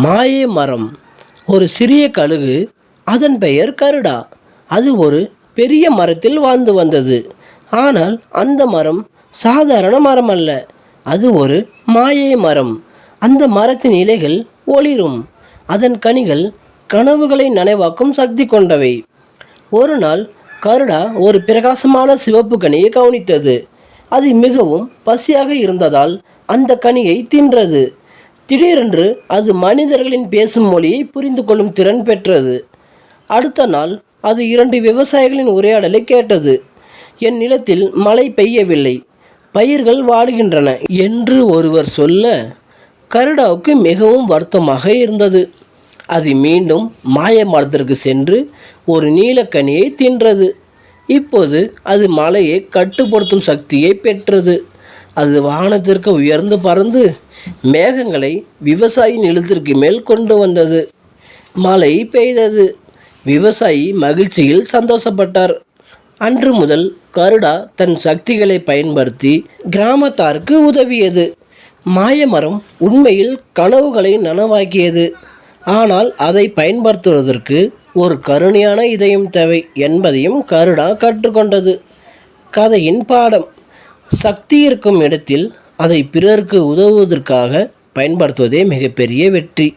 மாயே மரம். ஒரு சிறிய கழுகு, அதன் பெயர் கருடா. அது ஒரு பெரிய மரத்தில் வாழ்ந்து வந்தது. ஆனால் அந்த மரம் சாதாரண மரம் அல்ல. அது ஒரு மாயை மரம். அந்த மரத்தின் இலைகள் ஒளிரும். அதன் கனிகள் கனவுகளை நனவாக்கும் சக்தி கொண்டவை. ஒரு நாள் கருடா ஒரு பிரகாசமான சிவப்பு கனியை கவனித்தது. அது மிகவும் பசியாக இருந்ததால் அந்த கனியை தின்றது. திடீரென்று அது மனிதர்களின் பேசும் மொழியை புரிந்து கொள்ளும் திறன் பெற்றது. அடுத்த நாள் அது 2 விவசாயிகளின் உரையாடலை கேட்டது. என் நிலத்தில் மழை பெய்யவில்லை, பயிர்கள் வாடுகின்றன என்று ஒருவர் சொல்ல கருடாவுக்கு மிகவும் வருத்தமாக இருந்தது. அது மீண்டும் மாய மரத்திற்கு சென்று ஒரு நீலக்கனியை தின்றது. இப்போது அது மழையை கட்டுப்படுத்தும் சக்தியை பெற்றது. அது வானத்திற்கு உயர்ந்து பறந்து மேகங்களை விவசாயி நிலத்திற்கு மேல் கொண்டு வந்தது. மழை பெய்தது. விவசாயி மகிழ்ச்சியில் சந்தோஷப்பட்டார். அன்று முதல் கருடா தன் சக்திகளை பயன்படுத்தி கிராமத்தாருக்கு உதவியது. மாயமரம் உண்மையில் கனவுகளை நனவாக்கியது. ஆனால் அதை பயன்படுத்துவதற்கு ஒரு கருணையான இதயம் தேவை என்பதையும் கருடா கற்றுக்கொண்டது. கதையின் பாடம்: சக்தி இருக்கும் இடத்தில் அதை பிறருக்கு உதவுவதற்காக பயன்படுத்துவதே மிகப்பெரிய வெற்றி.